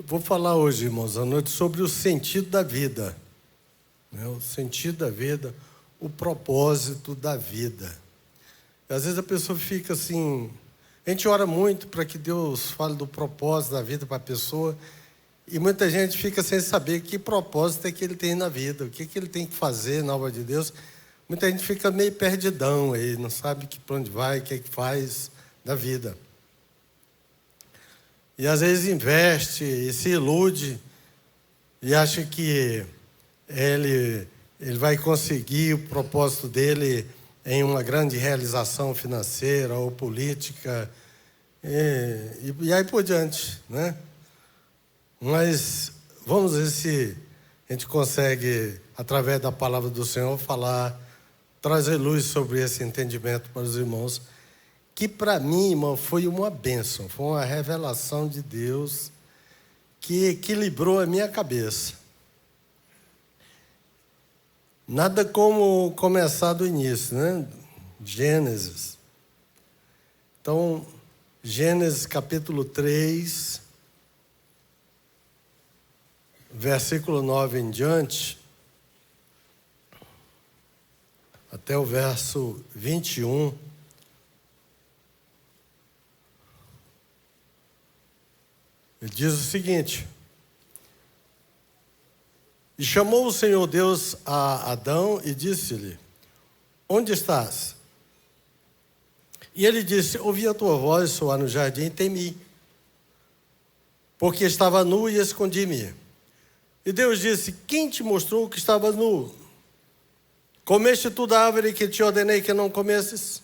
Vou falar hoje, irmãos, à noite, sobre o sentido da vida. O sentido da vida, o propósito da vida. E às vezes a pessoa fica assim... A gente ora muito para que Deus fale do propósito da vida para a pessoa, e muita gente fica sem saber que propósito é que ele tem na vida, o que ele tem que fazer na obra de Deus. Muita gente fica meio perdidão aí, não sabe para onde vai, o que faz da vida. E às vezes investe e se ilude e acha que ele vai conseguir o propósito dele em uma grande realização financeira ou política e aí por diante, né? Mas vamos ver se a gente consegue, através da palavra do Senhor, trazer luz sobre esse entendimento para os irmãos, que para mim, irmão, foi uma bênção, foi uma revelação de Deus que equilibrou a minha cabeça. Nada como começar do início, né? Gênesis. Então, Gênesis capítulo 3, versículo 9 em diante, até o verso 21. Ele diz o seguinte: E chamou o Senhor Deus a Adão e disse-lhe: Onde estás? E ele disse: Ouvi a tua voz soar no jardim e temi, porque estava nu e escondi-me. E Deus disse: Quem te mostrou que estavas nu? Comeste tu da árvore que te ordenei que não comesses?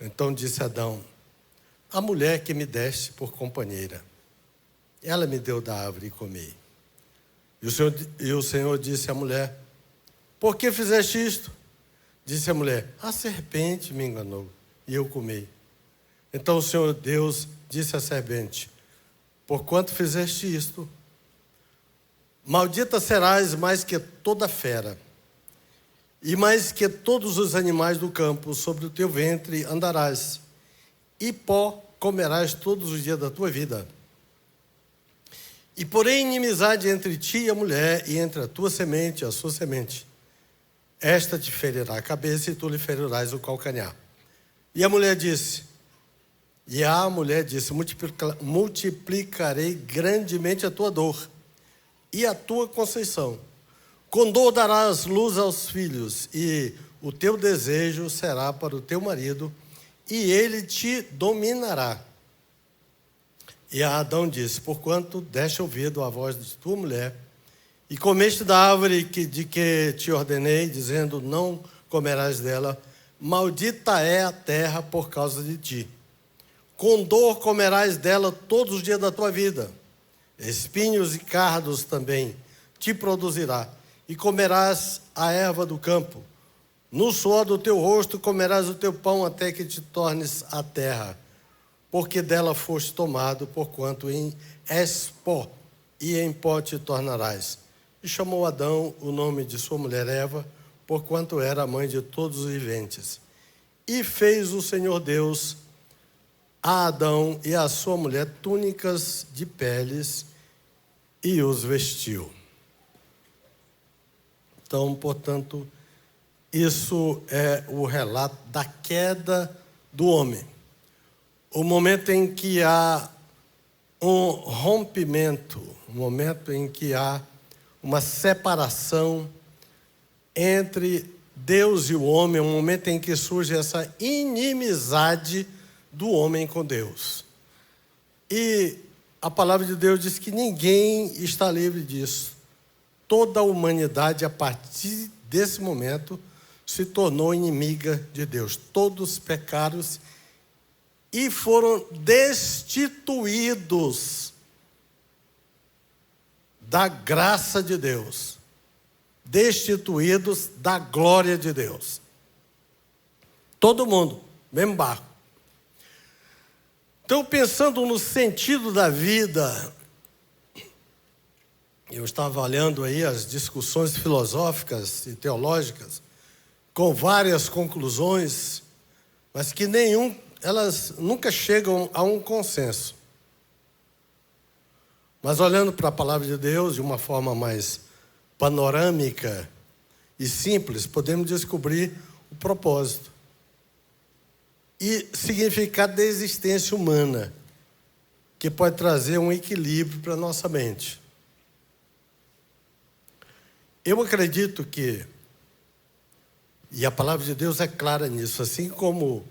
Então disse Adão: A mulher que me deste por companheira, ela me deu da árvore e comi. E o Senhor disse à mulher: Por que fizeste isto? Disse a mulher: A serpente me enganou e eu comi. Então o Senhor Deus disse à serpente: Porquanto fizeste isto, maldita serás mais que toda fera, e mais que todos os animais do campo. Sobre o teu ventre andarás, e pó comerás todos os dias da tua vida. E porém inimizade entre ti e a mulher, e entre a tua semente e a sua semente. Esta te ferirá a cabeça, e tu lhe ferirás o calcanhar. E a mulher disse: multiplicarei grandemente a tua dor e a tua conceição. Com dor darás luz aos filhos, e o teu desejo será para o teu marido, e ele te dominará. E a Adão disse: Porquanto deste ouvido à voz de tua mulher, e comeste da árvore de que te ordenei, dizendo: Não comerás dela, maldita é a terra por causa de ti. Com dor comerás dela todos os dias da tua vida. Espinhos e cardos também te produzirá, e comerás a erva do campo. No suor do teu rosto comerás o teu pão até que te tornes a terra, porque dela foste tomado, porquanto és pó, e em pó te tornarás. E chamou Adão o nome de sua mulher Eva, porquanto era a mãe de todos os viventes. E fez o Senhor Deus a Adão e a sua mulher túnicas de peles, e os vestiu. Então, portanto, isso é o relato da queda do homem. O momento em que há um rompimento, o momento em que há uma separação entre Deus e o homem, um momento em que surge essa inimizade do homem com Deus. E a palavra de Deus diz que ninguém está livre disso. Toda a humanidade, a partir desse momento, se tornou inimiga de Deus. Todos pecaram e foram destituídos da graça de Deus, destituídos da glória de Deus. Todo mundo, mesmo barco. Então, pensando no sentido da vida, eu estava olhando aí as discussões filosóficas e teológicas, com várias conclusões, mas que elas nunca chegam a um consenso. Mas olhando para a palavra de Deus de uma forma mais panorâmica e simples, podemos descobrir o propósito e significado da existência humana, que pode trazer um equilíbrio para a nossa mente. Eu acredito que, e a palavra de Deus é clara nisso, assim como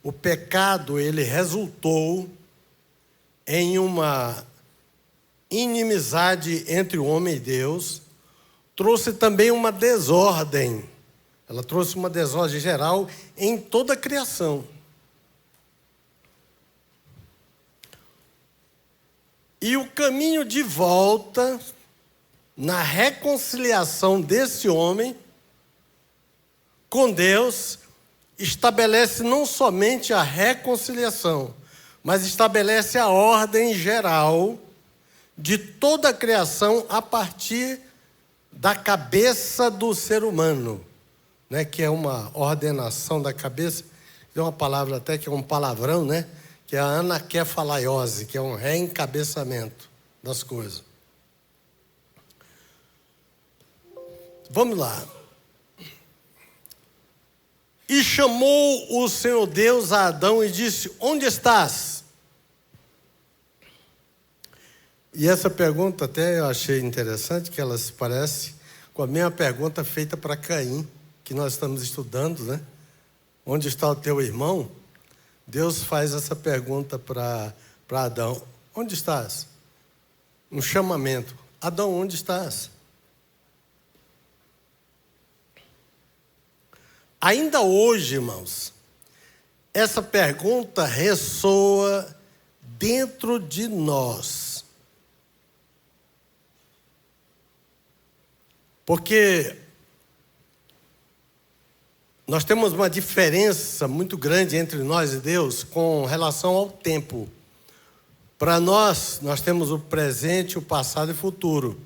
o pecado ele resultou em uma inimizade entre o homem e Deus, trouxe também uma desordem. Ela trouxe uma desordem geral em toda a criação. E o caminho de volta na reconciliação desse homem com Deus estabelece não somente a reconciliação, mas estabelece a ordem geral de toda a criação a partir da cabeça do ser humano, né? Que é uma ordenação da cabeça. Tem uma palavra até que é um palavrão, né? Que é a anaquefalaiose, que é um reencabeçamento das coisas. Vamos lá. E chamou o Senhor Deus a Adão e disse: onde estás? E essa pergunta até eu achei interessante, que ela se parece com a mesma pergunta feita para Caim, que nós estamos estudando, né? Onde está o teu irmão? Deus faz essa pergunta para Adão: onde estás? Um chamamento. Adão, onde estás? Ainda hoje, irmãos, essa pergunta ressoa dentro de nós. Porque nós temos uma diferença muito grande entre nós e Deus com relação ao tempo. Para nós temos o presente, o passado e o futuro.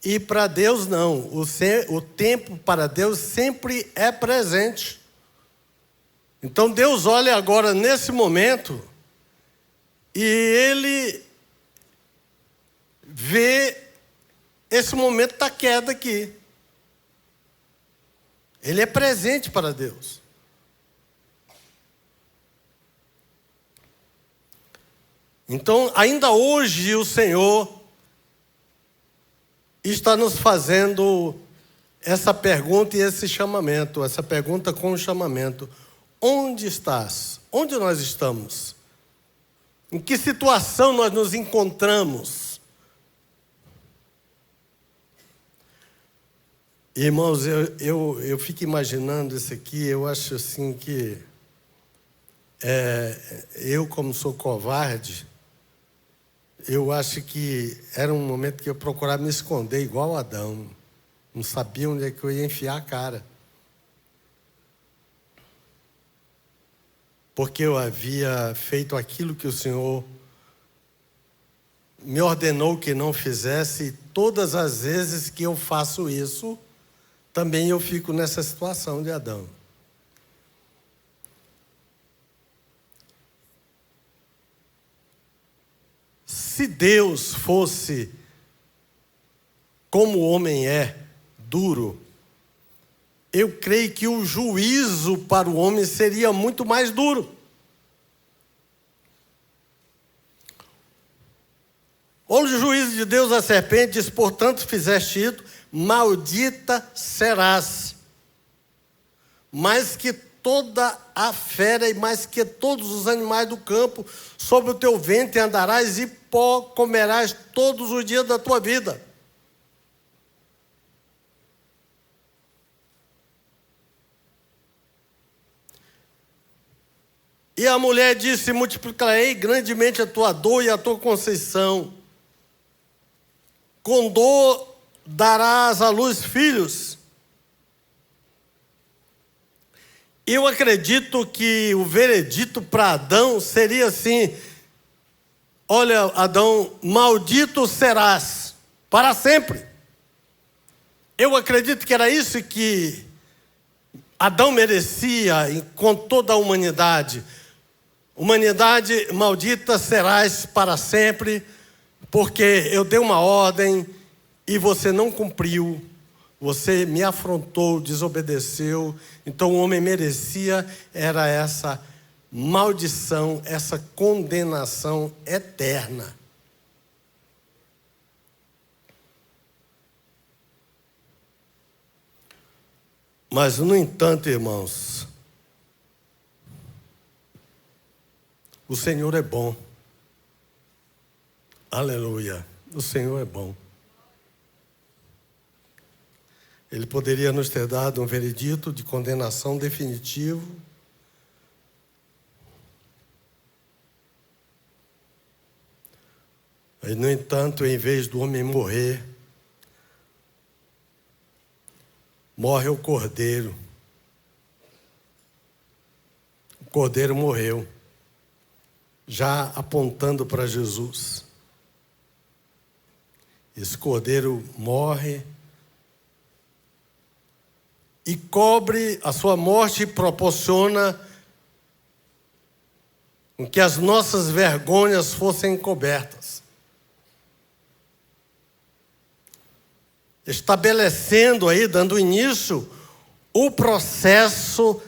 E para Deus não. O tempo para Deus sempre é presente. Então Deus olha agora nesse momento e Ele vê esse momento da queda aqui. Ele é presente para Deus. Então, ainda hoje o Senhor está nos fazendo essa pergunta e esse chamamento, essa pergunta com o chamamento: onde estás? Onde nós estamos? Em que situação nós nos encontramos? Irmãos, eu fico imaginando isso aqui, eu acho assim que eu, como sou covarde, eu acho que era um momento que eu procurava me esconder igual Adão. Não sabia onde é que eu ia enfiar a cara. Porque eu havia feito aquilo que o Senhor me ordenou que não fizesse, e todas as vezes que eu faço isso, também eu fico nessa situação de Adão. Se Deus fosse como o homem é, duro, eu creio que o juízo para o homem seria muito mais duro. Olha o juízo de Deus à serpente, diz: portanto fizeste isto, maldita serás. Mais que toda a fera e mais que todos os animais do campo, sobre o teu ventre andarás e pó comerás todos os dias da tua vida. E a mulher disse: multiplicarei grandemente a tua dor e a tua conceição. Com dor darás à luz filhos. Eu acredito que o veredito para Adão seria assim: olha, Adão, maldito serás para sempre. Eu acredito que era isso que Adão merecia com toda a humanidade. Humanidade, maldita serás para sempre. porque eu dei uma ordem e você não cumpriu, você me afrontou, desobedeceu, então o homem merecia, era essa maldição, essa condenação eterna. Mas, no entanto, irmãos, o Senhor é bom. Aleluia. O Senhor é bom. Ele poderia nos ter dado um veredito de condenação definitivo. Mas, no entanto, em vez do homem morrer, morre o cordeiro. O cordeiro morreu, já apontando para Jesus. Esse cordeiro morre e cobre a sua morte e proporciona com que as nossas vergonhas fossem cobertas. Estabelecendo aí, dando início, o processo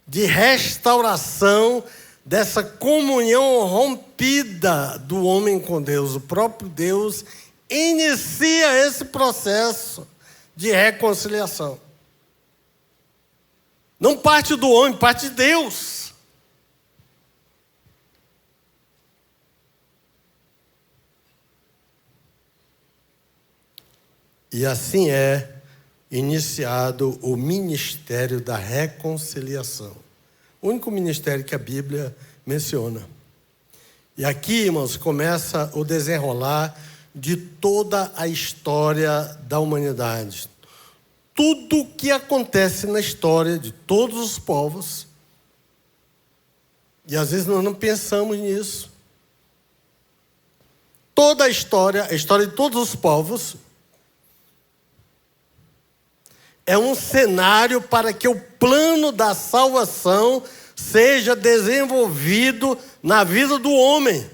de restauração dessa comunhão rompida do homem com Deus. O próprio Deus inicia esse processo de reconciliação. Não parte do homem, parte de Deus. E assim é iniciado o ministério da reconciliação. O único ministério que a Bíblia menciona. E aqui, irmãos, começa o desenrolar de toda a história da humanidade. Tudo o que acontece na história de todos os povos, e às vezes nós não pensamos nisso. Toda a história de todos os povos, é um cenário para que o plano da salvação seja desenvolvido na vida do homem.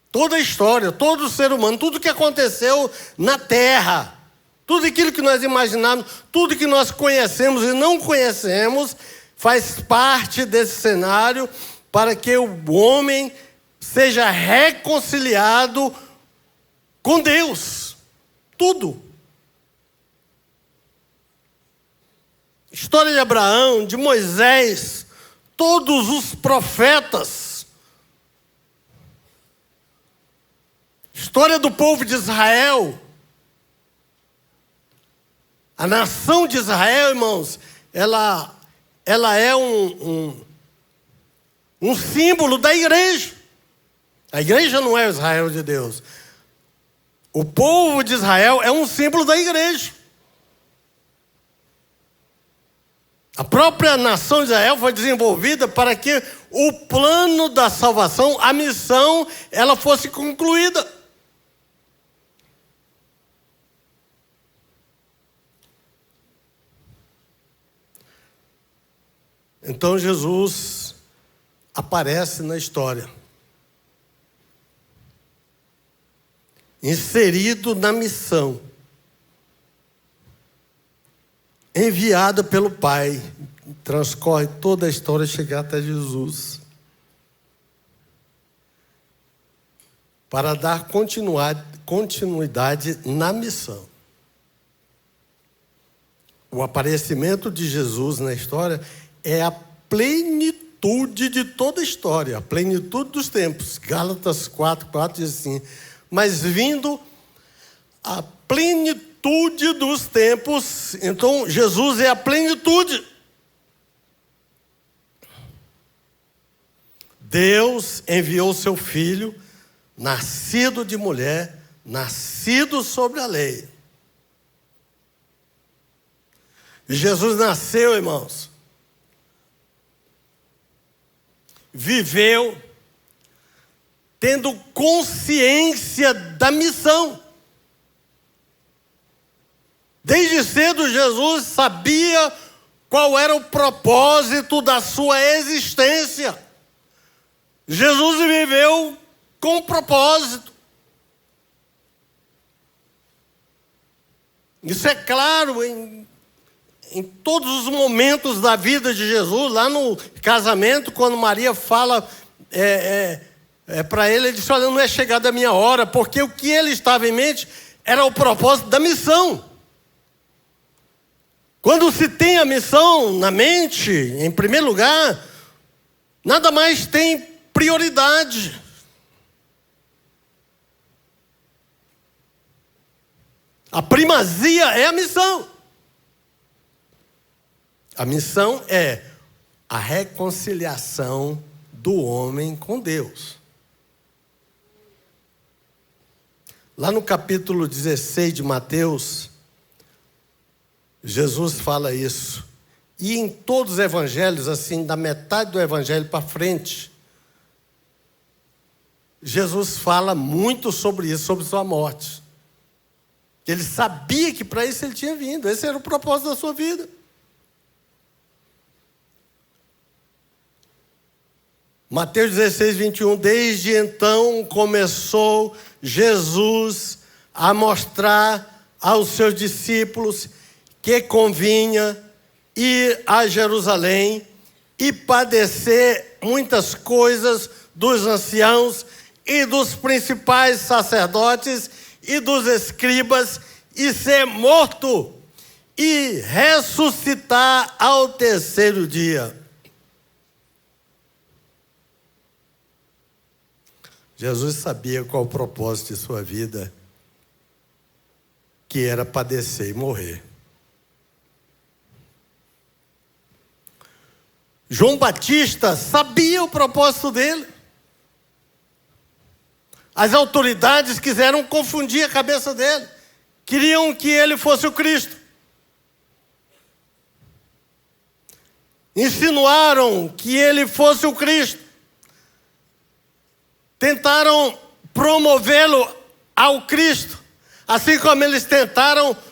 Toda a história, todo o ser humano, tudo que aconteceu na terra, tudo aquilo que nós imaginamos, tudo que nós conhecemos e não conhecemos, faz parte desse cenário para que o homem seja reconciliado com Deus. Tudo. História de Abraão, de Moisés, todos os profetas. História do povo de Israel. A nação de Israel, irmãos, ela é um símbolo da igreja. A igreja não é o Israel de Deus. O povo de Israel é um símbolo da igreja. A própria nação de Israel foi desenvolvida para que o plano da salvação, a missão, ela fosse concluída. Então Jesus aparece na história, inserido na missão, enviado pelo Pai. Transcorre toda a história, chegar até Jesus, para dar continuidade na missão. O aparecimento de Jesus na história é a plenitude de toda a história, a plenitude dos tempos. Gálatas 4:4 diz assim: mas vindo a plenitude dos tempos, então Jesus é a plenitude. Deus enviou seu Filho, nascido de mulher, nascido sobre a lei. E Jesus nasceu, irmãos, viveu, tendo consciência da missão. Desde cedo Jesus sabia qual era o propósito da sua existência. Jesus viveu com propósito. Isso é claro em todos os momentos da vida de Jesus. Lá no casamento, quando Maria fala para ele, ele diz: olha, não é chegada a minha hora, porque o que ele estava em mente era o propósito da missão. Quando se tem a missão na mente, em primeiro lugar, nada mais tem prioridade. A primazia é a missão. A missão é a reconciliação do homem com Deus. Lá no capítulo 16 de Mateus, Jesus fala isso. E em todos os evangelhos, assim, da metade do evangelho para frente, Jesus fala muito sobre isso, sobre sua morte. Ele sabia que para isso ele tinha vindo. Esse era o propósito da sua vida. Mateus 16, 21. Desde então começou Jesus a mostrar aos seus discípulos que convinha ir a Jerusalém e padecer muitas coisas dos anciãos e dos principais sacerdotes e dos escribas, e ser morto e ressuscitar ao terceiro dia. Jesus sabia qual o propósito de sua vida, que era padecer e morrer. João Batista sabia o propósito dele. As autoridades quiseram confundir a cabeça dele. Queriam que ele fosse o Cristo. Insinuaram que ele fosse o Cristo. Tentaram promovê-lo ao Cristo. Assim como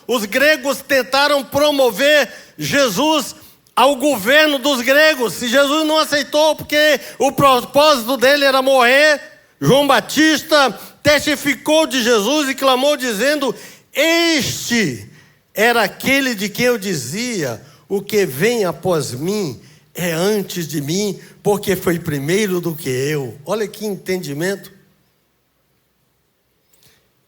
os gregos tentaram promover Jesus ao governo dos gregos. E Jesus não aceitou, porque o propósito dele era morrer. João Batista testificou de Jesus e clamou dizendo: este era aquele de quem eu dizia: o que vem após mim é antes de mim, porque foi primeiro do que eu. Olha que entendimento.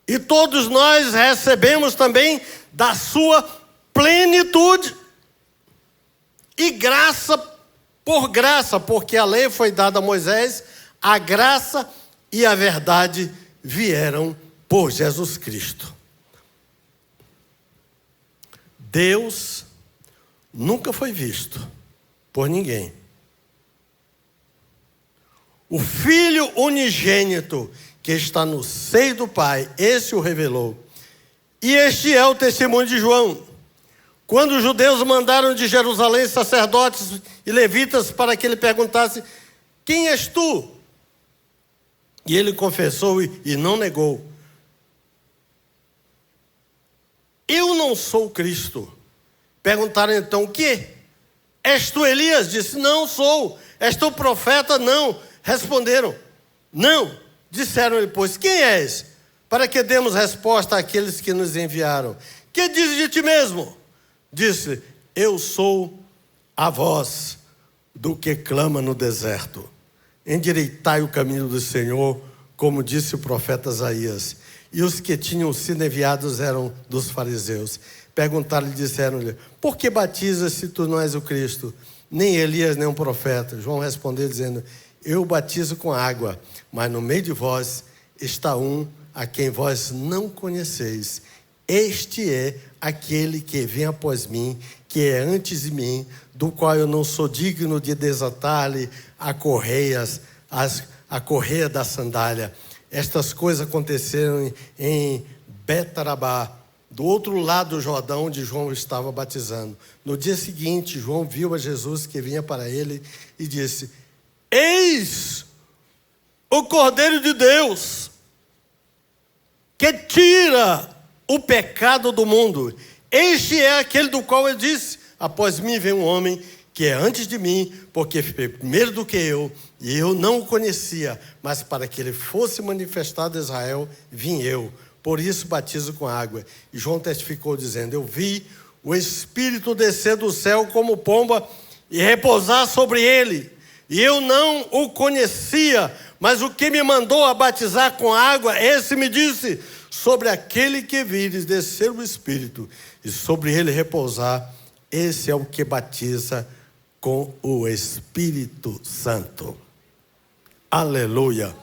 E todos nós recebemos também da sua plenitude. E graça por graça, porque a lei foi dada a Moisés, a graça e a verdade vieram por Jesus Cristo. Deus nunca foi visto por ninguém. O Filho unigênito que está no seio do Pai, esse o revelou. E este é o testemunho de João. Quando os judeus mandaram de Jerusalém sacerdotes e levitas para que ele perguntasse: quem és tu? E ele confessou e não negou: eu não sou o Cristo. Perguntaram então: o quê? És tu Elias? Disse: não sou. És tu profeta? Não. Responderam: não. Disseram-lhe, pois, quem és? Para que demos resposta àqueles que nos enviaram. Que dizes de ti mesmo? Disse: eu sou a voz do que clama no deserto. Endireitai o caminho do Senhor, como disse o profeta Isaías. E os que tinham sido enviados eram dos fariseus. Perguntaram-lhe, disseram-lhe: por que batizas se tu não és o Cristo? Nem Elias, nem um profeta. João respondeu dizendo: eu batizo com água, mas no meio de vós está um a quem vós não conheceis. Este é aquele que vem após mim, que é antes de mim, do qual eu não sou digno de desatar-lhe a correia da sandália. Estas coisas aconteceram em Betarabá, do outro lado do Jordão, onde João estava batizando. No dia seguinte, João viu a Jesus que vinha para ele e disse: eis o Cordeiro de Deus, que tira o pecado do mundo. Este é aquele do qual eu disse: após mim vem um homem que é antes de mim, porque foi primeiro do que eu, e eu não o conhecia, mas para que ele fosse manifestado a Israel, vim eu. Por isso batizo com água. E João testificou dizendo: eu vi o Espírito descer do céu como pomba e repousar sobre ele. E eu não o conhecia, mas o que me mandou a batizar com água, esse me disse: sobre aquele que vires descer o Espírito e sobre ele repousar, esse é o que batiza com o Espírito Santo. Aleluia,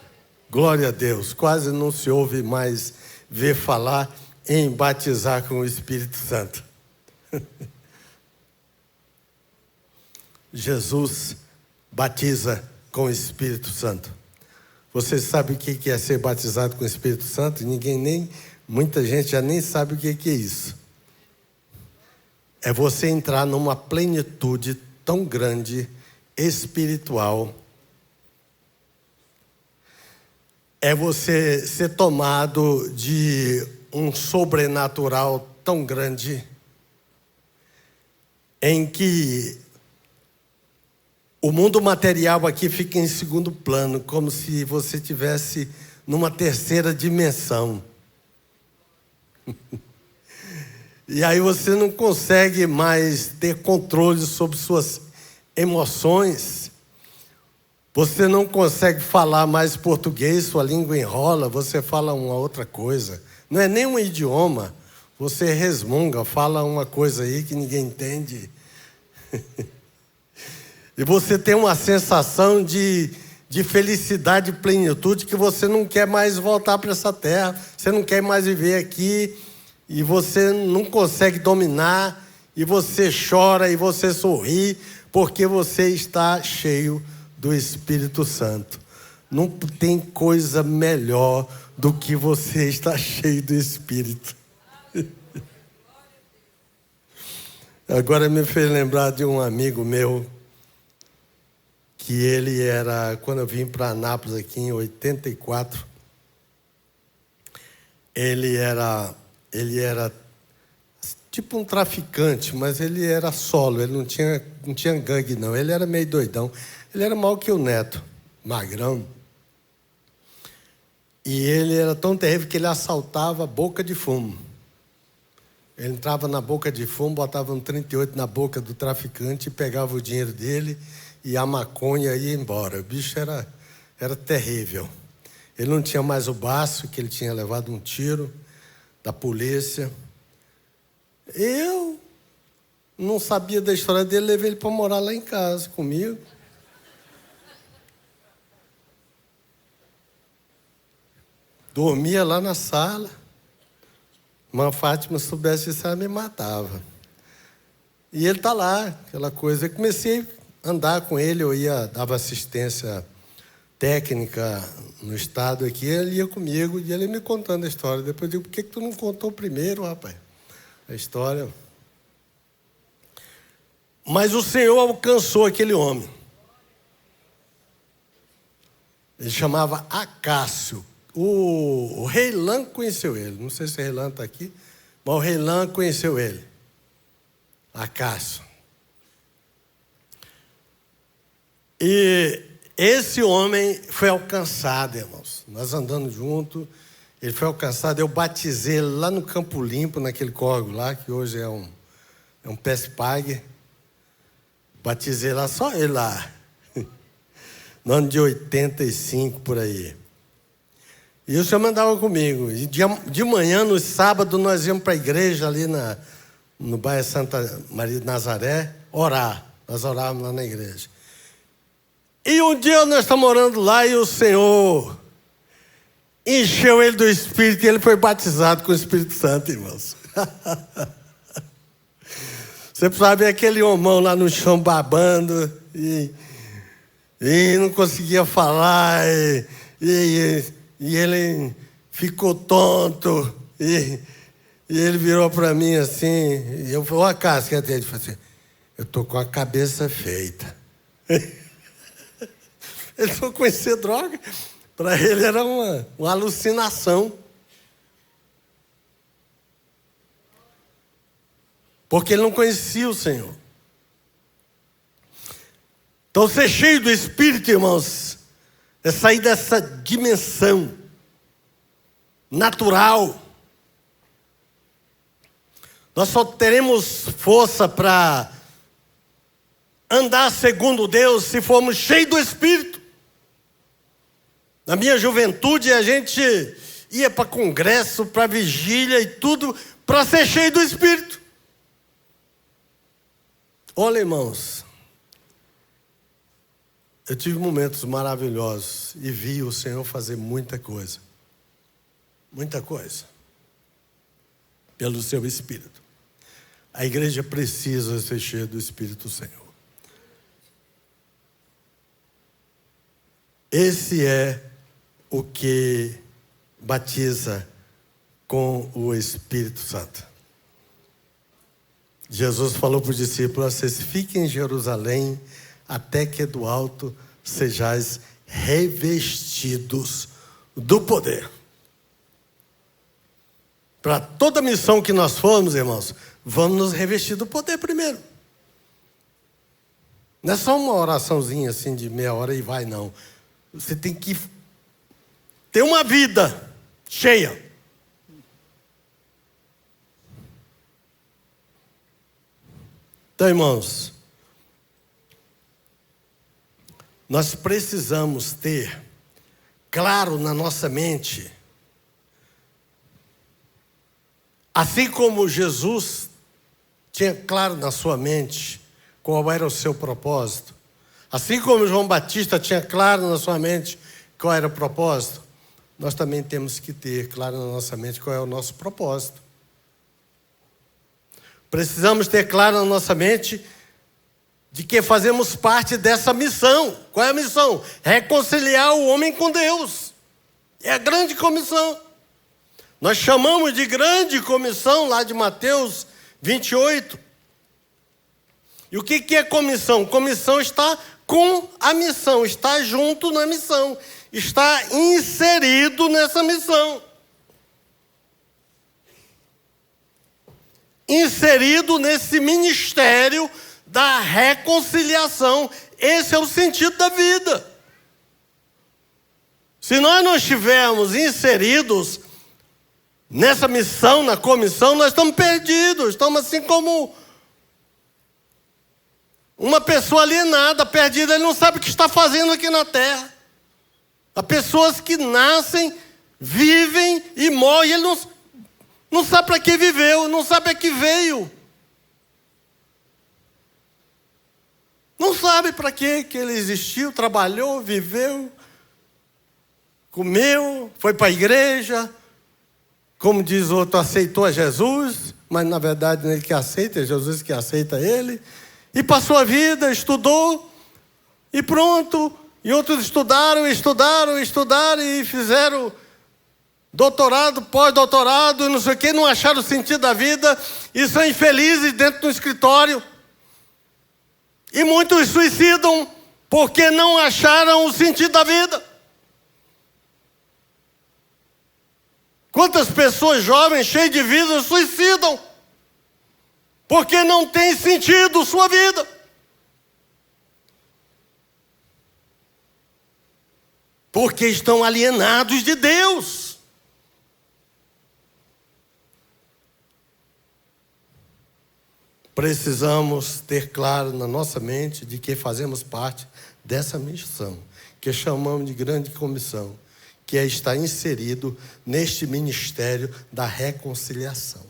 glória a Deus. Quase não se ouve mais ver falar em batizar com o Espírito Santo. Jesus batiza com o Espírito Santo. Você sabe o que é ser batizado com o Espírito Santo? Muita gente já nem sabe o que é isso. É você entrar numa plenitude tão grande, espiritual. É você ser tomado de um sobrenatural tão grande, em que o mundo material aqui fica em segundo plano, como se você estivesse numa terceira dimensão. E aí você não consegue mais ter controle sobre suas emoções. Você não consegue falar mais português, sua língua enrola, você fala uma outra coisa. Não é nem um idioma, você resmunga, fala uma coisa aí que ninguém entende. E você tem uma sensação de felicidade e plenitude que você não quer mais voltar para essa terra, você não quer mais viver aqui, e você não consegue dominar, e você chora e você sorri, porque você está cheio do Espírito Santo. Não tem coisa melhor do que você estar cheio do Espírito. Agora me fez lembrar de um amigo meu, que ele era, quando eu vim para Anápolis aqui em 84, ele era tipo um traficante, mas ele era solo, ele não tinha gangue não, ele era meio doidão. Ele era maior que o Neto, magrão. E ele era tão terrível que ele assaltava boca de fumo. Ele entrava na boca de fumo, botava um 38 na boca do traficante e pegava o dinheiro dele e a maconha ia embora. O bicho era terrível. Ele não tinha mais o baço, que ele tinha levado um tiro da polícia. Eu não sabia da história dele, levei ele para morar lá em casa comigo. Dormia lá na sala. Irmã Fátima, se soubesse isso, ela me matava. E ele está lá, aquela coisa. Eu comecei a andar com ele, dava assistência técnica no estado aqui, ele ia comigo e ele me contando a história. Depois eu digo: por que tu não contou primeiro, rapaz, a história? Mas o Senhor alcançou aquele homem. Ele chamava Acácio. O rei Lã conheceu ele. Não sei se o rei Lã está aqui, mas o rei Lã conheceu ele. Acácio. E esse homem foi alcançado, irmãos. Nós andando junto, ele foi alcançado. Eu batizei ele lá no Campo Limpo, naquele córrego lá, que hoje é um PESPAG. Batizei lá, só ele lá. No ano de 85, por aí. E o Senhor mandava comigo. E de manhã, no sábado, nós íamos para a igreja ali no bairro Santa Maria de Nazaré, orar. Nós orávamos lá na igreja. E um dia nós estamos orando lá e o Senhor encheu ele do Espírito e ele foi batizado com o Espírito Santo, irmãos. Você sabe, aquele homão lá no chão babando e não conseguia falar e ele ficou tonto e ele virou para mim assim, e eu falei: ó, Cássio, ele falou assim: eu estou com a cabeça feita. Ele foi conhecer droga, para ele era uma alucinação. Porque ele não conhecia o Senhor. Então, ser cheio do Espírito, irmãos, é sair dessa dimensão natural. Nós só teremos força para andar segundo Deus se formos cheios do Espírito. Na minha juventude, a gente ia para congresso, para vigília e tudo, para ser cheio do Espírito. Olha, irmãos, eu tive momentos maravilhosos e vi o Senhor fazer muita coisa. Muita coisa. Pelo seu Espírito. A igreja precisa ser cheia do Espírito do Senhor. Esse é o que batiza com o Espírito Santo. Jesus falou para os discípulos: vocês fiquem em Jerusalém até que do alto sejais revestidos do poder. Para toda missão que nós formos, irmãos, vamos nos revestir do poder primeiro. Não é só uma oraçãozinha assim de meia hora e vai, não. Você tem que ter uma vida cheia. Então, irmãos, nós precisamos ter claro na nossa mente, assim como Jesus tinha claro na sua mente qual era o seu propósito, assim como João Batista tinha claro na sua mente qual era o propósito, nós também temos que ter claro na nossa mente qual é o nosso propósito. Precisamos ter claro na nossa mente de que fazemos parte dessa missão. Qual é a missão? Reconciliar o homem com Deus. É a grande comissão. Nós chamamos de grande comissão lá de Mateus 28. E o que é comissão? Comissão está com a missão, está junto na missão, está inserido nessa missão. Inserido nesse ministério da reconciliação. Esse é o sentido da vida. Se nós não estivermos inseridos nessa missão, na comissão, nós estamos perdidos. Estamos assim como uma pessoa alienada, perdida. Ele não sabe o que está fazendo aqui na terra. Há pessoas que nascem, vivem e morrem. Ele não sabe para que viveu, não sabe para que veio. Não sabe para que ele existiu, trabalhou, viveu, comeu, foi para a igreja. Como diz o outro, aceitou a Jesus, mas na verdade não é ele que aceita, é Jesus que aceita ele. E passou a vida, estudou e pronto. E outros estudaram e fizeram doutorado, pós-doutorado, não sei o quê, não acharam o sentido da vida e são infelizes dentro do escritório. E muitos suicidam porque não acharam o sentido da vida. Quantas pessoas jovens, cheias de vida, suicidam porque não tem sentido sua vida. Porque estão alienados de Deus. Precisamos ter claro na nossa mente de que fazemos parte dessa missão, que chamamos de grande comissão, que é estar inserido neste ministério da reconciliação.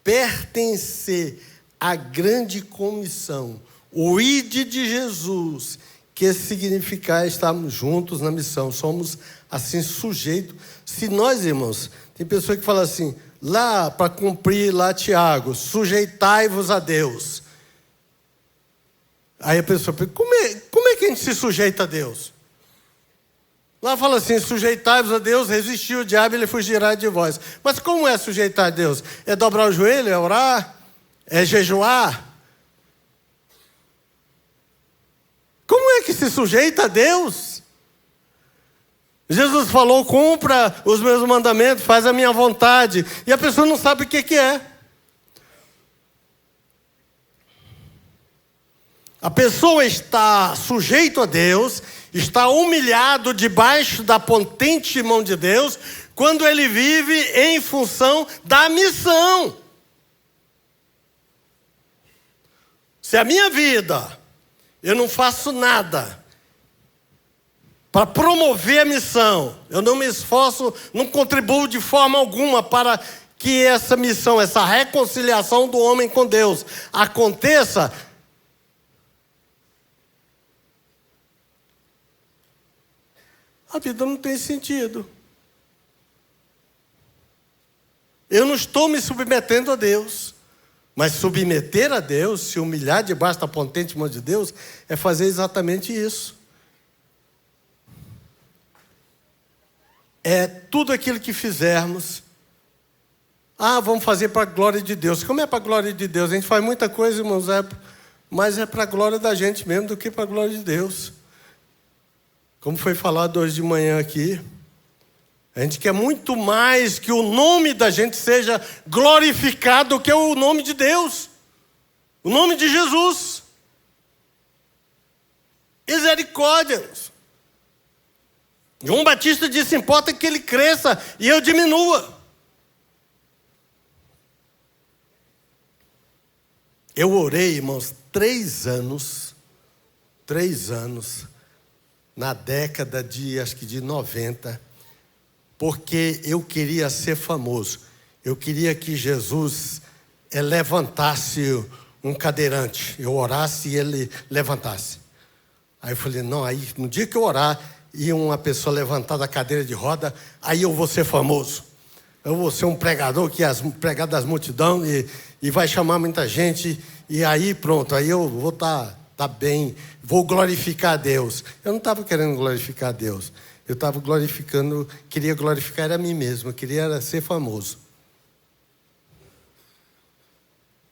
Pertencer à grande comissão, o ide de Jesus, que significa estarmos juntos na missão. Somos assim sujeitos. Se nós, irmãos, tem pessoa que fala assim, lá para cumprir, lá Tiago, sujeitai-vos a Deus. Aí a pessoa pergunta, como é que a gente se sujeita a Deus? Lá fala assim, sujeitai-vos a Deus, resistir o diabo, ele fugirá de vós. Mas como é sujeitar a Deus? É dobrar o joelho, é orar? É jejuar? Como é que se sujeita a Deus? Jesus falou, cumpra os meus mandamentos, faz a minha vontade. E a pessoa não sabe o que é. A pessoa está sujeito a Deus, está humilhado debaixo da potente mão de Deus, quando ele vive em função da missão. Se a minha vida, eu não faço nada para promover a missão, eu não me esforço, não contribuo de forma alguma para que essa missão, essa reconciliação do homem com Deus aconteça, a vida não tem sentido. Eu não estou me submetendo a Deus. Mas submeter a Deus, se humilhar debaixo da potente mão de Deus, é fazer exatamente isso. É tudo aquilo que fizermos. Vamos fazer para a glória de Deus. Como é para a glória de Deus? A gente faz muita coisa, irmãos, mas é para a glória da gente mesmo do que para a glória de Deus. Como foi falado hoje de manhã aqui, a gente quer muito mais que o nome da gente seja glorificado do que o nome de Deus. O nome de Jesus. Misericórdia. João Batista disse, importa que ele cresça e eu diminua. Eu orei, irmãos, 3 anos, na década acho que de 90, porque eu queria ser famoso. Eu queria que Jesus levantasse um cadeirante. Eu orasse e ele levantasse. Aí eu falei, não, aí no dia que eu orar, e uma pessoa levantar da cadeira de roda, aí eu vou ser famoso. Eu vou ser um pregador que pregar das multidões e vai chamar muita gente. E aí pronto, aí eu vou estar bem, vou glorificar a Deus. Eu não estava querendo glorificar a Deus. Eu estava queria glorificar a mim mesmo, eu queria ser famoso.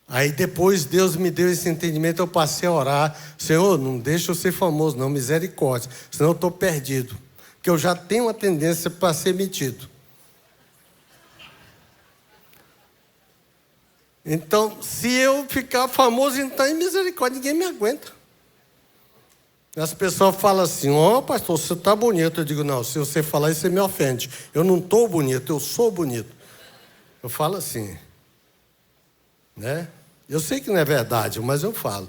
Aí depois Deus me deu esse entendimento, eu passei a orar. Senhor, não deixa eu ser famoso não, misericórdia, senão eu estou perdido. Porque eu já tenho uma tendência para ser metido. Então, se eu ficar famoso, então é misericórdia, ninguém me aguenta. As pessoas falam assim, pastor, você está bonito. Eu digo, não, se você falar isso, você me ofende. Eu não estou bonito, eu sou bonito. Eu falo assim, né? Eu sei que não é verdade, mas eu falo.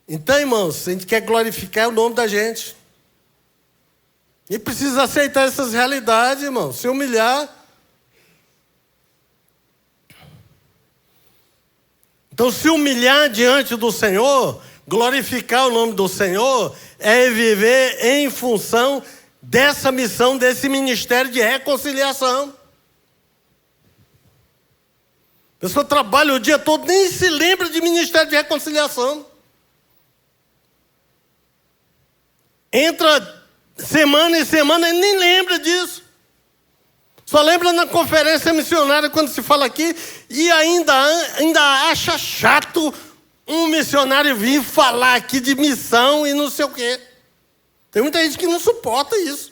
Então, irmãos, a gente quer glorificar o nome da gente. E precisa aceitar essas realidades, irmão, se humilhar. Então, se humilhar diante do Senhor, glorificar o nome do Senhor, é viver em função dessa missão, desse ministério de reconciliação. A pessoa trabalha o dia todo, nem se lembra de ministério de reconciliação. Entra semana em semana e nem lembra disso. Só lembra na conferência missionária quando se fala aqui e ainda acha chato um missionário vir falar aqui de missão e não sei o quê. Tem muita gente que não suporta isso.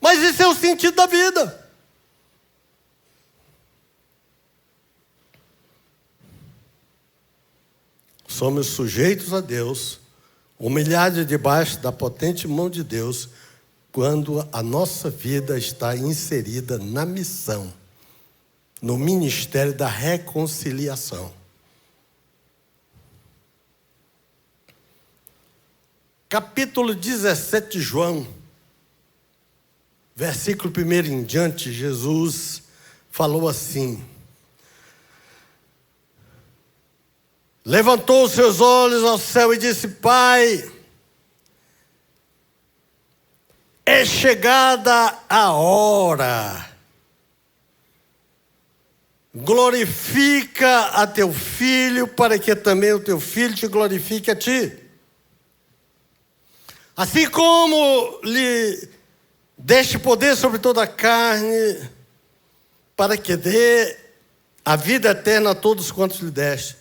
Mas esse é o sentido da vida. Somos sujeitos a Deus, humilhados debaixo da potente mão de Deus, quando a nossa vida está inserida na missão, no ministério da reconciliação. Capítulo 17 de João, versículo 1 em diante, Jesus falou assim: levantou os seus olhos ao céu e disse: Pai, é chegada a hora. Glorifica a teu filho, para que também o teu filho te glorifique a ti. Assim como lhe deste poder sobre toda a carne, para que dê a vida eterna a todos quantos lhe deste.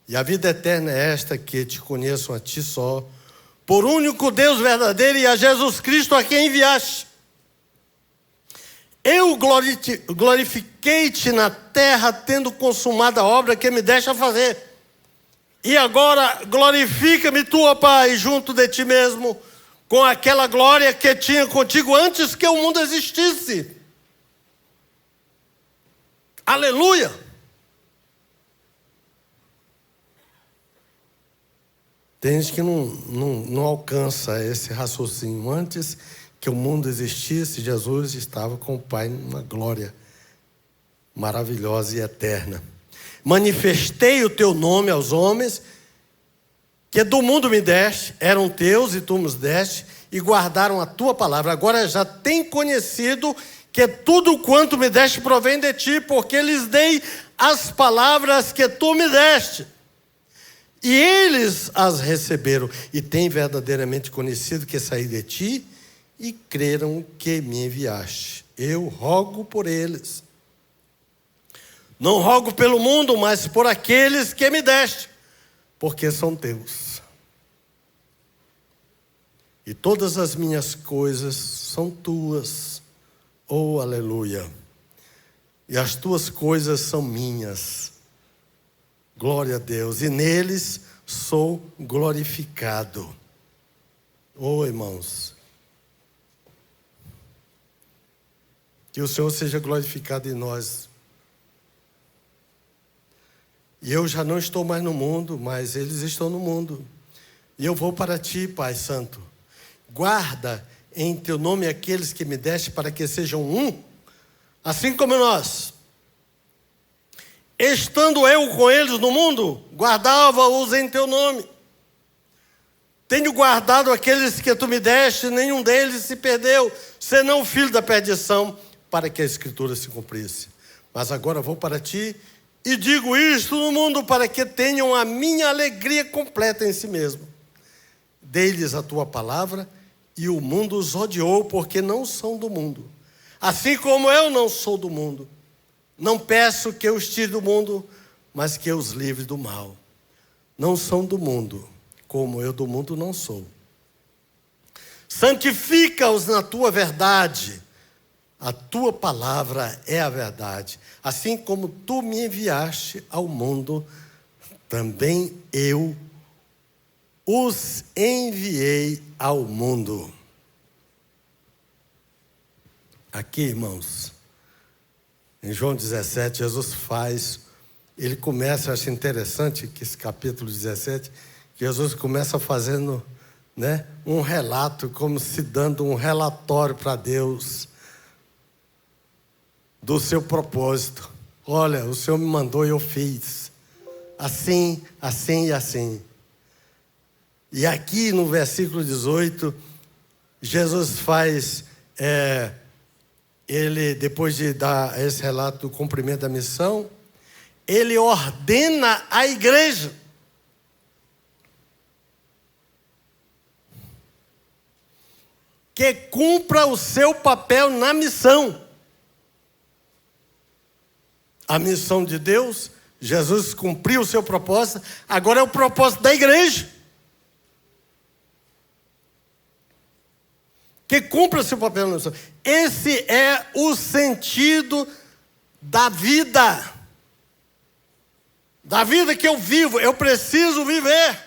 E a vida eterna é esta, que te conheçam a ti só, por único Deus verdadeiro, e a Jesus Cristo a quem enviaste. Eu glorifiquei-te na terra, tendo consumado a obra que me deste a fazer. E agora glorifica-me tu, ó Pai, junto de ti mesmo, com aquela glória que tinha contigo antes que o mundo existisse. Aleluia! Tem gente que não alcança esse raciocínio. Antes que o mundo existisse, Jesus estava com o Pai numa glória maravilhosa e eterna. Manifestei o teu nome aos homens, que do mundo me deste, eram teus e tu nos deste, e guardaram a tua palavra. Agora já tem conhecido que tudo quanto me deste provém de ti, porque lhes dei as palavras que tu me deste. E eles as receberam, e têm verdadeiramente conhecido que saí de ti, e creram que me enviaste. Eu rogo por eles. Não rogo pelo mundo, mas por aqueles que me deste, porque são teus. E todas as minhas coisas são tuas. Oh, aleluia. E as tuas coisas são minhas. Glória a Deus. E neles sou glorificado. Oh, irmãos. Que o Senhor seja glorificado em nós. E eu já não estou mais no mundo, mas eles estão no mundo. E eu vou para ti, Pai Santo. Guarda em teu nome aqueles que me deste, para que sejam um, assim como nós. Estando eu com eles no mundo, guardava-os em teu nome. Tenho guardado aqueles que tu me deste, nenhum deles se perdeu, senão o filho da perdição, para que a Escritura se cumprisse. Mas agora vou para ti, e digo isto no mundo, para que tenham a minha alegria completa em si mesmo. Dei-lhes a tua palavra, e o mundo os odiou, porque não são do mundo. Assim como eu não sou do mundo. Não peço que eu os tire do mundo, mas que eu os livre do mal. Não são do mundo, como eu do mundo não sou. Santifica-os na tua verdade. A tua palavra é a verdade. Assim como tu me enviaste ao mundo, também eu os enviei ao mundo. Aqui, irmãos, em João 17, Jesus ele começa, eu acho interessante que esse capítulo 17, Jesus começa fazendo, um relato, como se dando um relatório para Deus do seu propósito. Olha, o Senhor me mandou e eu fiz. Assim, assim e assim. E aqui no versículo 18, Jesus faz, ele, depois de dar esse relato do cumprimento da missão, ele ordena a igreja. Que cumpra o seu papel na missão. A missão de Deus, Jesus cumpriu o seu propósito, agora é o propósito da igreja. Que cumpra o seu papel na missão. Esse é o sentido da vida. Da vida que eu vivo, eu preciso viver.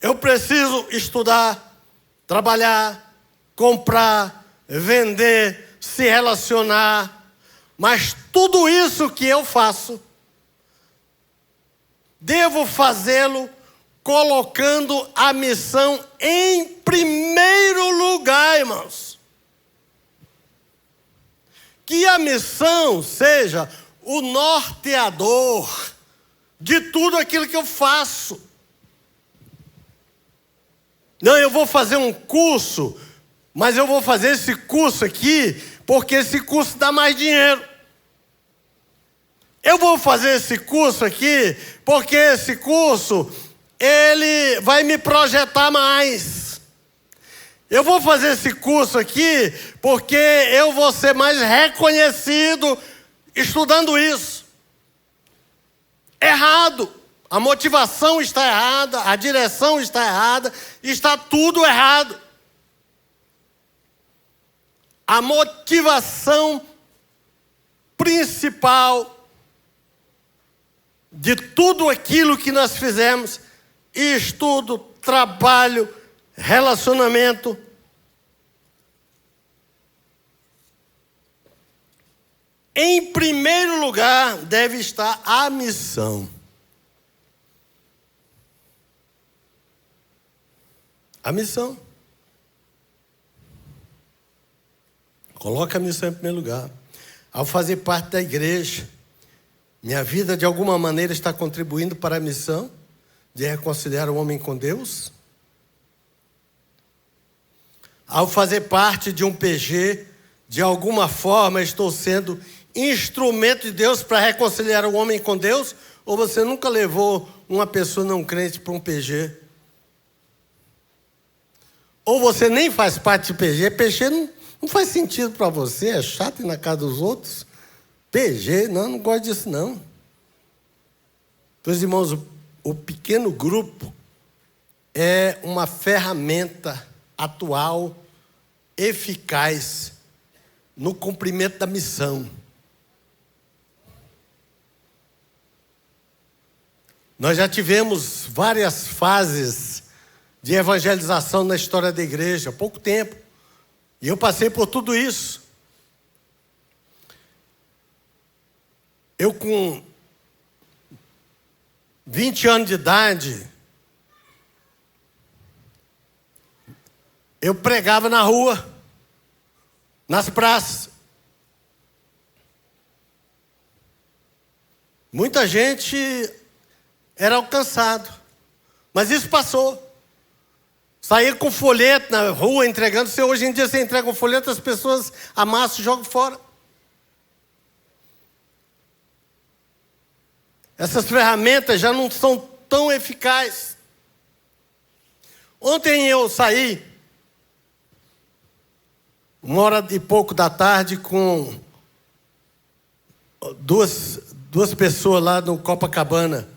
Eu preciso estudar, trabalhar, comprar, vender, se relacionar. Mas tudo isso que eu faço, devo fazê-lo colocando a missão em primeiro lugar, irmãos. Que a missão seja o norteador de tudo aquilo que eu faço. Não, eu vou fazer um curso, mas eu vou fazer esse curso aqui porque esse curso dá mais dinheiro. Eu vou fazer esse curso aqui porque esse curso, ele vai me projetar mais. Eu vou fazer esse curso aqui porque eu vou ser mais reconhecido estudando isso. Errado. A motivação está errada, a direção está errada, está tudo errado. A motivação principal de tudo aquilo que nós fizemos, estudo, trabalho, relacionamento, em primeiro lugar deve estar a missão. A missão. Coloca a missão em primeiro lugar. Ao fazer parte da igreja, minha vida de alguma maneira está contribuindo para a missão de reconciliar o homem com Deus? Ao fazer parte de um PG, de alguma forma estou sendo instrumento de Deus para reconciliar o homem com Deus? Ou você nunca levou uma pessoa não crente para um PG? Ou você nem faz parte de PG? PG não faz sentido para você, é chato ir na casa dos outros. PG, não gosto disso não. Meus irmãos, o pequeno grupo é uma ferramenta atual, eficaz, no cumprimento da missão. Nós já tivemos várias fases de evangelização na história da igreja, há pouco tempo. E eu passei por tudo isso. Eu com 20 anos de idade, eu pregava na rua, nas praças. Muita gente era alcançado, mas isso passou. Saía com folheto na rua entregando. Se hoje em dia você entrega um folheto, as pessoas amassam e jogam fora. Essas ferramentas já não são tão eficazes. Ontem eu saí, 1h e pouco da tarde, com duas pessoas lá no Copacabana.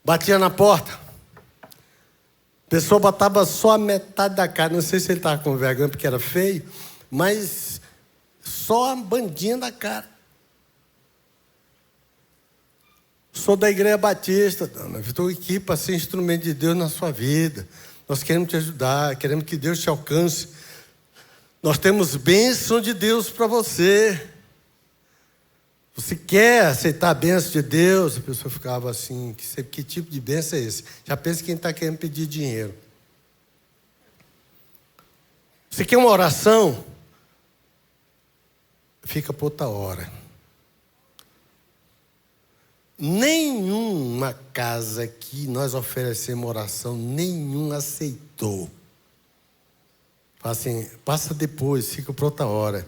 Batia na porta. A pessoa botava só a metade da cara. Não sei se ele estava com vergonha porque era feio, mas só a bandinha da cara. Sou da Igreja Batista, dona. Estou aqui para ser instrumento de Deus na sua vida. Nós queremos te ajudar, queremos que Deus te alcance. Nós temos bênção de Deus para você. Você quer aceitar a bênção de Deus? A pessoa ficava assim, que tipo de bênção é esse? Já pensa quem está querendo pedir dinheiro. Você quer uma oração? Fica por outra hora. Nenhuma casa que nós oferecemos oração, nenhum aceitou. Fala assim, passa depois, fica por outra hora.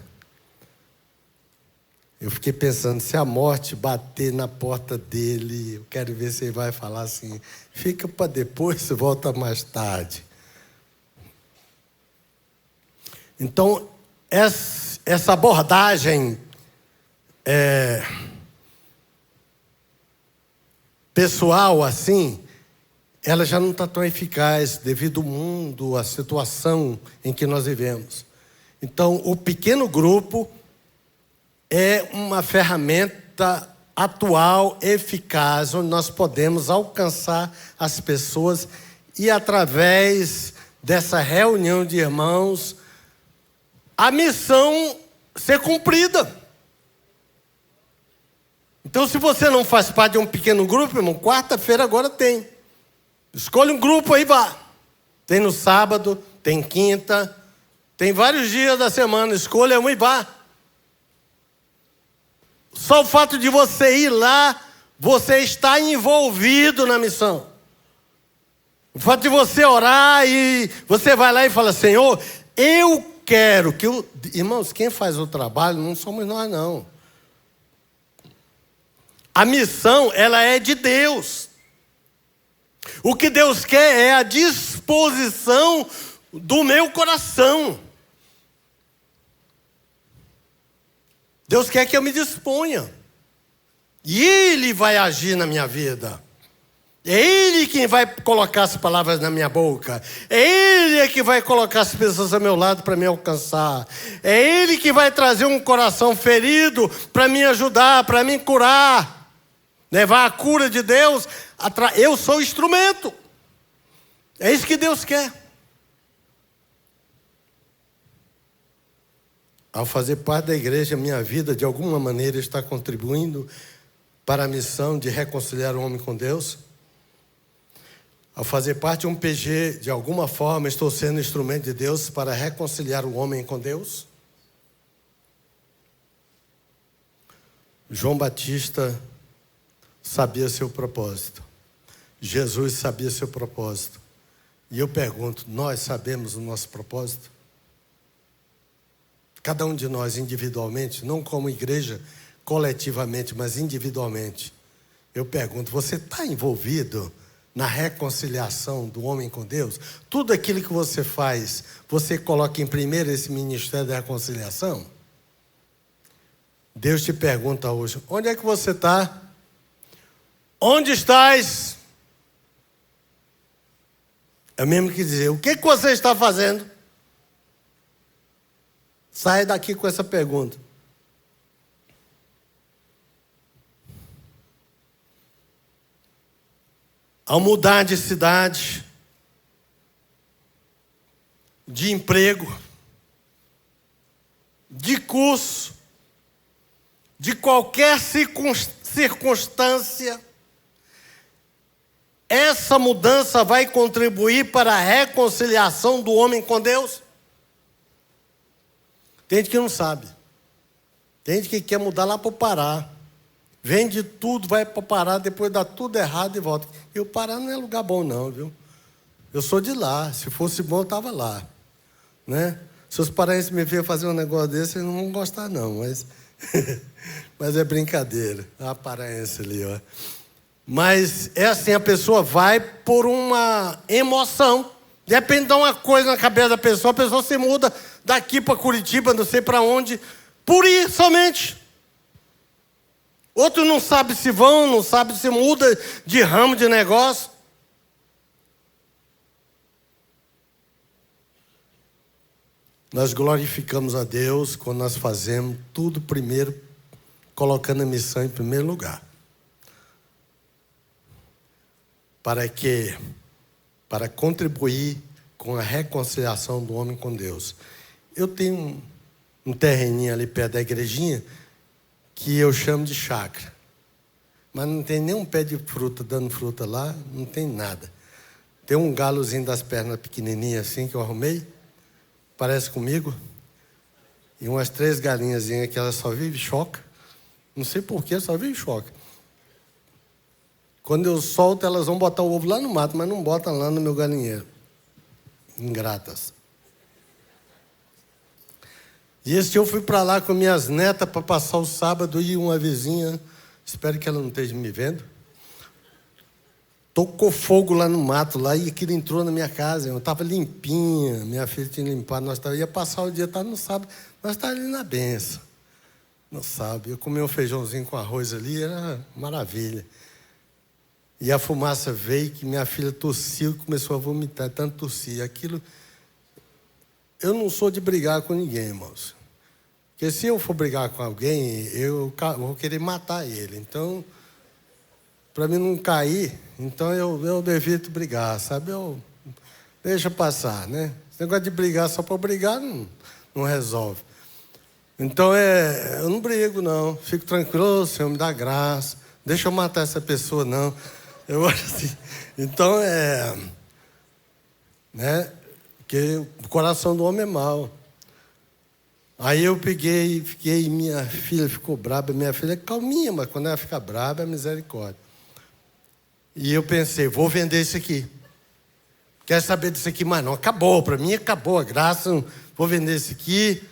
Eu fiquei pensando, se a morte bater na porta dele, eu quero ver se ele vai falar assim, fica para depois, volta mais tarde. Então, essa abordagem pessoal assim, ela já não está tão eficaz devido ao mundo, à situação em que nós vivemos. Então, o pequeno grupo é uma ferramenta atual, eficaz, onde nós podemos alcançar as pessoas e, através dessa reunião de irmãos, a missão ser cumprida. Então, se você não faz parte de um pequeno grupo, irmão, quarta-feira agora tem. Escolhe um grupo aí, vá. Tem no sábado, tem quinta, tem vários dias da semana. Escolha um e vá. Só o fato de você ir lá, você está envolvido na missão. O fato de você orar e você vai lá e fala, Senhor, eu quero que eu... Irmãos, quem faz o trabalho não somos nós, não. A missão, ela é de Deus. O que Deus quer é a disposição do meu coração. Deus quer que eu me disponha. E Ele vai agir na minha vida. É Ele quem vai colocar as palavras na minha boca. É Ele que vai colocar as pessoas ao meu lado para me alcançar. É Ele que vai trazer um coração ferido para me ajudar, para me curar. levar a cura de Deus. Eu sou o instrumento. É isso que Deus quer. Ao fazer parte da igreja, minha vida, de alguma maneira, está contribuindo para a missão de reconciliar o homem com Deus. Ao fazer parte de um PG, de alguma forma, estou sendo instrumento de Deus para reconciliar o homem com Deus. João Batista sabia seu propósito. Jesus sabia seu propósito. E eu pergunto, nós sabemos o nosso propósito? Cada um de nós individualmente, não como igreja, coletivamente, mas individualmente. Eu pergunto, você está envolvido na reconciliação do homem com Deus? Tudo aquilo que você faz, você coloca em primeiro esse ministério da reconciliação? Deus te pergunta hoje, onde é que você está? Onde estás? É mesmo que dizer, o que você está fazendo? Sai daqui com essa pergunta. Ao mudar de cidade, de emprego, de curso, de qualquer circunstância, essa mudança vai contribuir para a reconciliação do homem com Deus? Tem gente que não sabe. Tem gente que quer mudar lá para o Pará. Vende tudo, vai para o Pará, depois dá tudo errado e volta. E o Pará não é lugar bom não, viu? Eu sou de lá. Se fosse bom, eu estava lá. Né? Se os paraenses me verem fazer um negócio desse, eles não vão gostar não. Mas é brincadeira. A paraense ali, ó. Mas é assim, a pessoa vai por uma emoção. Depende de uma coisa na cabeça da pessoa, a pessoa se muda daqui para Curitiba, não sei para onde, por ir somente. Outro não sabe se vão, não sabe se muda de ramo de negócio. Nós glorificamos a Deus quando nós fazemos tudo primeiro, colocando a missão em primeiro lugar. Para contribuir com a reconciliação do homem com Deus. Eu tenho um terreninho ali perto da igrejinha que eu chamo de chácara. Mas não tem nenhum pé de fruta dando fruta lá, não tem nada. Tem um galozinho das pernas pequenininhas assim que eu arrumei, parece comigo, e umas 3 galinhazinhas que elas só vivem choca. Não sei porquê, só vivem choca. Quando eu solto, elas vão botar o ovo lá no mato, mas não botam lá no meu galinheiro. Ingratas. E esse dia eu fui para lá com minhas netas para passar o sábado e uma vizinha, espero que ela não esteja me vendo, tocou fogo lá no mato lá e aquilo entrou na minha casa. Eu estava limpinha, minha filha tinha limpado, ia passar o dia, estava no sábado, nós estávamos ali na benção. No sábado, eu comi um feijãozinho com arroz ali, era maravilha. E a fumaça veio que minha filha tossiu e começou a vomitar, tanto tossia. Aquilo, eu não sou de brigar com ninguém, irmãos. Porque se eu for brigar com alguém, eu vou querer matar ele. Então, para mim não cair, então eu evito brigar, sabe? Deixa passar, né? Esse negócio de brigar só para brigar não resolve. Então, eu não brigo, não. Fico tranquilo, Senhor, me dá graça. Deixa eu matar essa pessoa, não. Eu acho assim. Então, né? Porque o coração do homem é mau. Aí eu fiquei, minha filha ficou braba. Minha filha é calminha, mas quando ela fica braba, é misericórdia. E eu pensei, vou vender isso aqui. Quer saber disso aqui? Mas não, acabou. Para mim, acabou a graça. Vou vender isso aqui.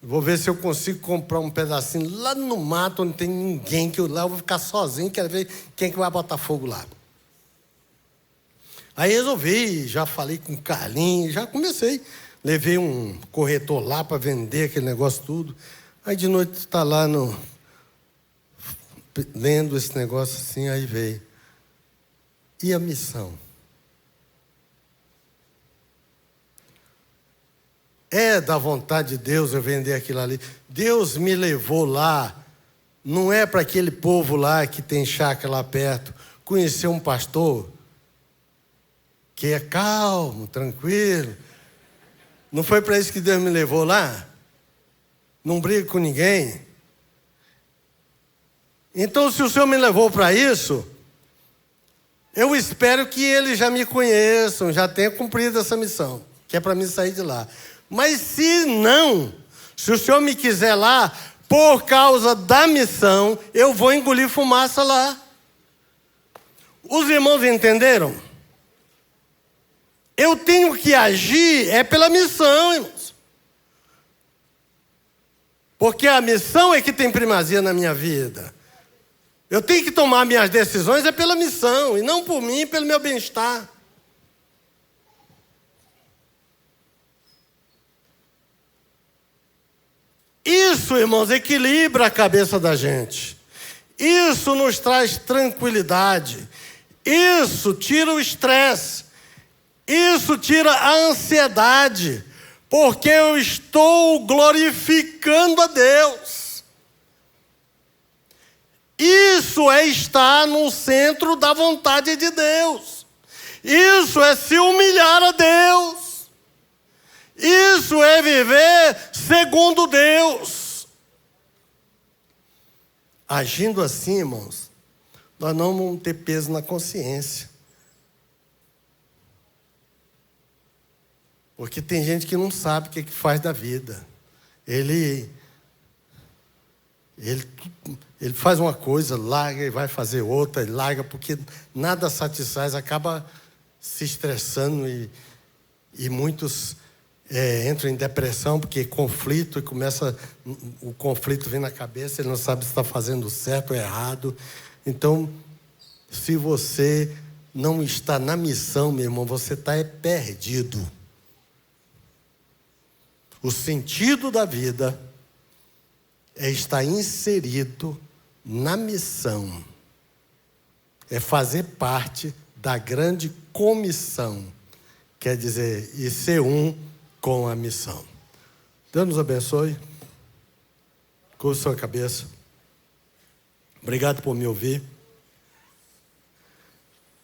Vou ver se eu consigo comprar um pedacinho lá no mato, onde não tem ninguém, que eu vou ficar sozinho, quero ver quem que vai botar fogo lá. Aí resolvi, já falei com o Carlinhos, já comecei. Levei um corretor lá para vender aquele negócio tudo. Aí de noite está lá lendo esse negócio assim, aí veio. E a missão? É da vontade de Deus eu vender aquilo ali. Deus me levou lá não é para aquele povo lá que tem chácara lá perto conhecer um pastor que é calmo, tranquilo. Não foi para isso que Deus me levou lá? Não brigo com ninguém. Então, se o Senhor me levou para isso, eu espero que eles já me conheçam, já tenham cumprido essa missão, que é para mim sair de lá. Mas se não, se o Senhor me quiser lá, por causa da missão, eu vou engolir fumaça lá. Os irmãos entenderam? Eu tenho que agir pela missão, irmãos. Porque a missão é que tem primazia na minha vida. Eu tenho que tomar minhas decisões pela missão, e não por mim, pelo meu bem-estar. Isso, irmãos, equilibra a cabeça da gente. Isso nos traz tranquilidade. Isso tira o estresse. Isso tira a ansiedade. Porque eu estou glorificando a Deus. Isso é estar no centro da vontade de Deus. Isso é se humilhar a Deus. Isso é viver segundo Deus. Agindo assim, irmãos, nós não vamos ter peso na consciência. Porque tem gente que não sabe o que faz da vida. Ele faz uma coisa, larga e vai fazer outra, ele larga porque nada satisfaz, acaba se estressando e muitos entram em depressão porque conflito, e começa o conflito vem na cabeça, ele não sabe se está fazendo certo ou errado. Então, se você não está na missão, meu irmão, você está perdido. O sentido da vida é estar inserido na missão. É fazer parte da grande comissão. Quer dizer, e ser um com a missão. Deus nos abençoe. Curva sua cabeça. Obrigado por me ouvir.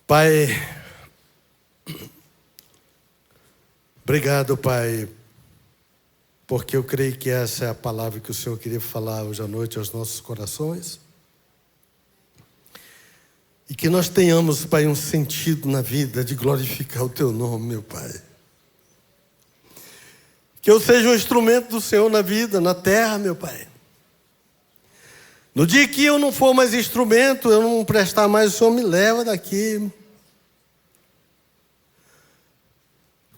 Pai, obrigado, Pai, porque eu creio que essa é a palavra que o Senhor queria falar hoje à noite aos nossos corações. E que nós tenhamos, Pai, um sentido na vida de glorificar o Teu nome, meu Pai. Que eu seja um instrumento do Senhor na vida, na terra, meu Pai. No dia que eu não for mais instrumento, eu não prestar mais, o Senhor me leva daqui.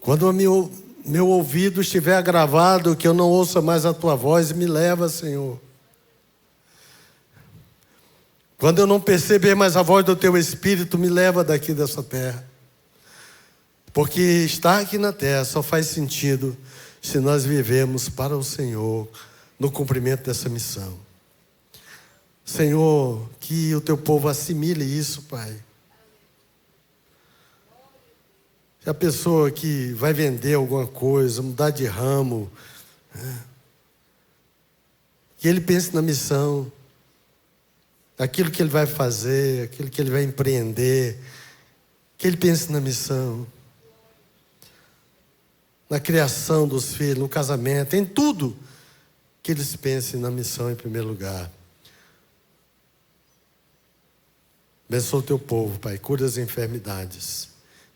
Quando o meu ouvido estiver agravado, que eu não ouça mais a Tua voz, me leva, Senhor. Quando eu não perceber mais a voz do Teu Espírito, me leva daqui dessa terra. Porque estar aqui na terra só faz sentido se nós vivemos para o Senhor no cumprimento dessa missão. Senhor, que o Teu povo assimile isso, Pai. Se a pessoa que vai vender alguma coisa, mudar de ramo, que ele pense na missão, aquilo que ele vai fazer, aquilo que ele vai empreender, que ele pense na missão, na criação dos filhos, no casamento, em tudo, que eles pensem na missão em primeiro lugar. Abençoa o Teu povo, Pai, cura as enfermidades.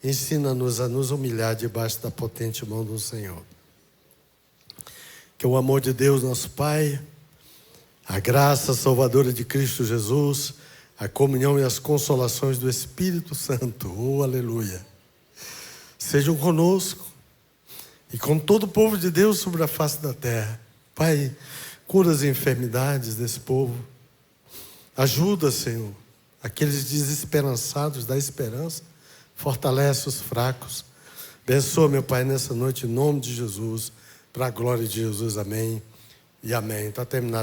Ensina-nos a nos humilhar debaixo da potente mão do Senhor. Que o amor de Deus, nosso Pai, a graça salvadora de Cristo Jesus, a comunhão e as consolações do Espírito Santo, aleluia, sejam conosco e com todo o povo de Deus sobre a face da terra. Pai, cura as enfermidades desse povo. Ajuda, Senhor, aqueles desesperançados, dá esperança. Fortalece os fracos. Abençoa, meu Pai, nessa noite, em nome de Jesus, para a glória de Jesus. Amém e amém. Está terminado.